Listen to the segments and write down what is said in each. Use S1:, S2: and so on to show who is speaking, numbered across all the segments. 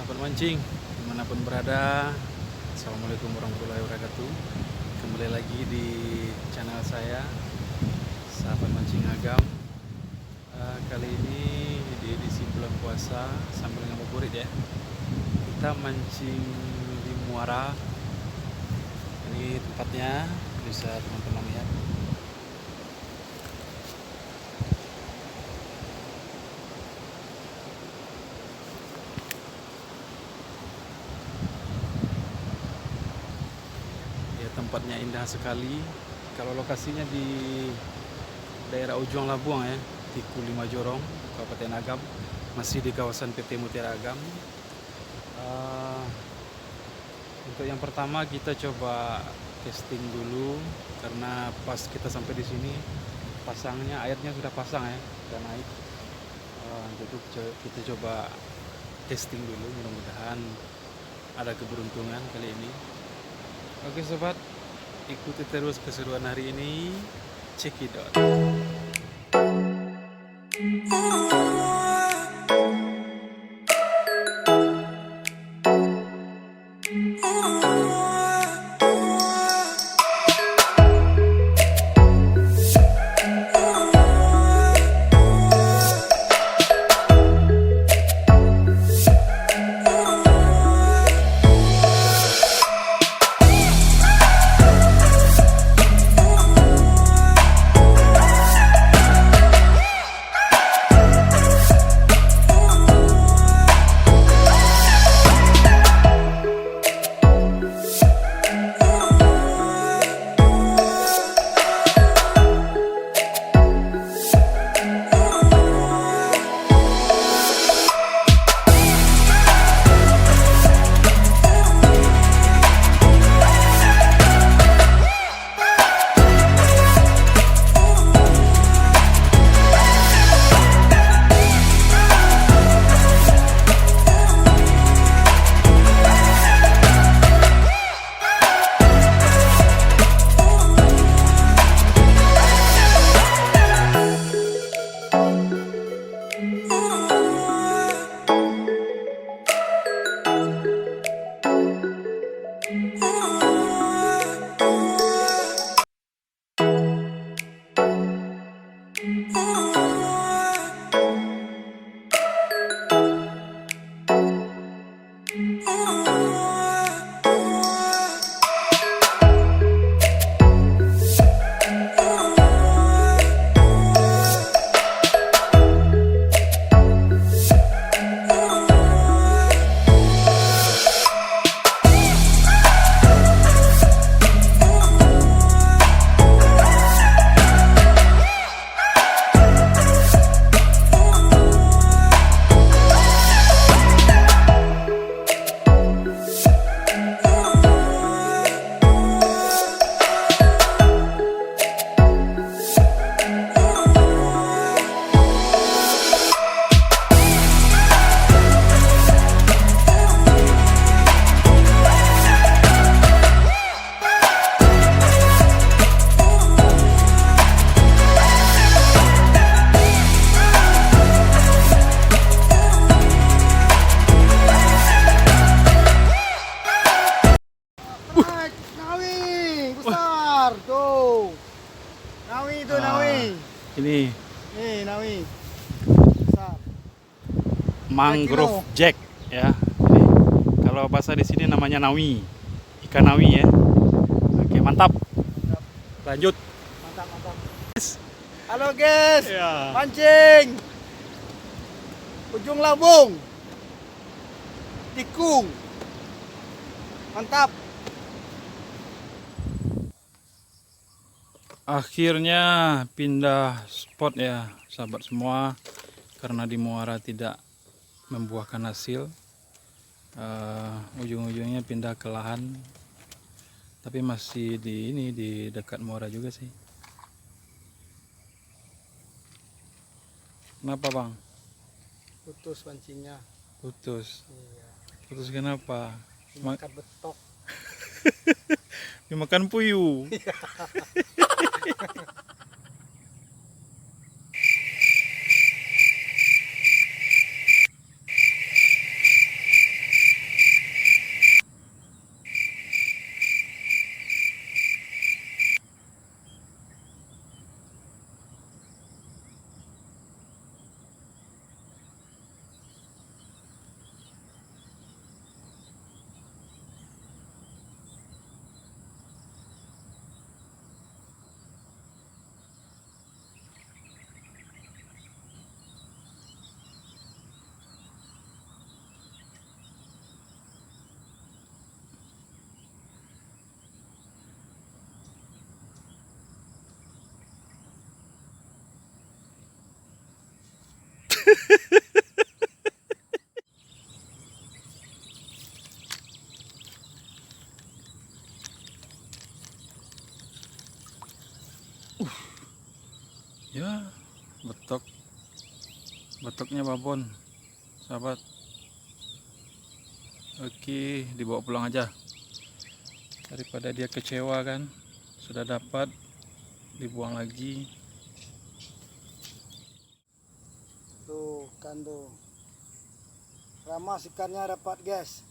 S1: sahabat mancing dimanapun berada. Assalamualaikum warahmatullahi wabarakatuh. Kembali lagi di channel saya, sahabat mancing Agam. Kali ini di edisi bulan puasa sambil ngabuburit ya, kita mancing di muara. Ini tempatnya, bisa teman-teman lihat. Tempatnya indah sekali. Kalau lokasinya di daerah ujung Labuang ya, Tiku Lima Jorong, Kabupaten Agam, masih di kawasan PT Mutiara Agam. Untuk yang pertama kita coba testing dulu, karena pas kita sampai di sini pasangnya airnya sudah pasang ya, sudah naik. Jadi kita coba testing dulu, mudah-mudahan ada keberuntungan kali ini. Oke sobat, ikuti terus keseruan hari ini. Cekidot.
S2: Tuh, nawi itu nawi.
S1: Ini
S2: Nawi besar.
S1: mangrove jack ya. Ini, kalau bahasa di sini namanya nawi, ikan nawi ya. Oke, mantap. Lanjut.
S2: Mantap. Halo guys,
S1: Ya.
S2: mancing ujung Labung, tikung, mantap.
S1: Akhirnya pindah spot ya sahabat semua, karena di muara tidak membuahkan hasil. Ujung-ujungnya pindah ke lahan, tapi masih di dekat muara juga sih. Kenapa bang?
S2: Putus pancingnya.
S1: Putus.
S2: Iya.
S1: Putus kenapa?
S2: Makan betok.
S1: Dimakan puyuh. Ya, betoknya babon, sahabat. Oke, dibawa pulang aja daripada dia kecewa kan. Sudah dapat, dibuang lagi.
S2: Tuh kan tuh. Ramah ikannya dapat guys.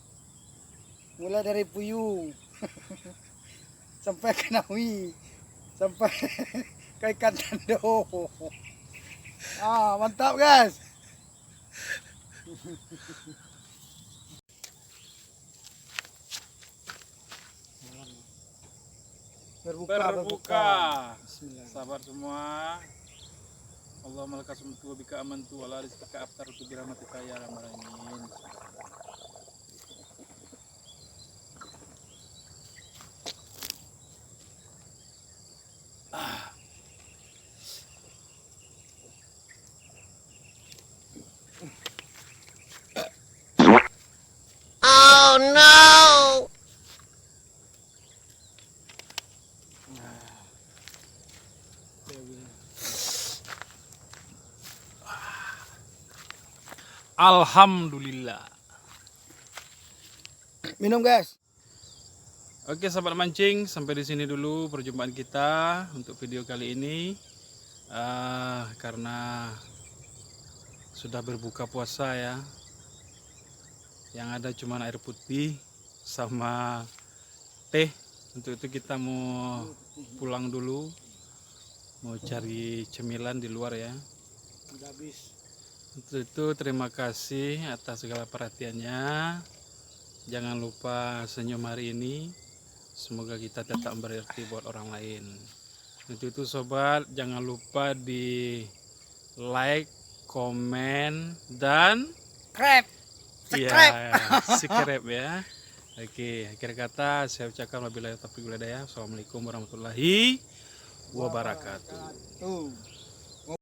S2: Mulai dari puyuh sampai kenawi, sampai ke ikan tando. Ah, mantap guys. Berbuka. Bismillah.
S1: Sabar semua. Allah malakasumtu wa bika amantu wa la rizqaka aftartu bi rahmatika ya arhamar rahimin.
S3: Oh no!
S1: Alhamdulillah.
S2: Minum guys.
S1: Oke sahabat mancing, sampai di sini dulu perjumpaan kita untuk video kali ini. Karena sudah berbuka puasa ya, yang ada cuma air putih sama teh. Untuk itu kita mau pulang dulu, mau cari cemilan di luar ya.
S2: Udah habis.
S1: Untuk itu terima kasih atas segala perhatiannya. Jangan lupa senyum hari ini. Semoga kita tetap berarti buat orang lain. Untuk itu sobat, jangan lupa di like, komen, dan subscribe ya. Oke, akhir kata saya ucapkan wabillahi taufiq wal hidayah. Assalamualaikum warahmatullahi wabarakatuh.
S2: Tuh.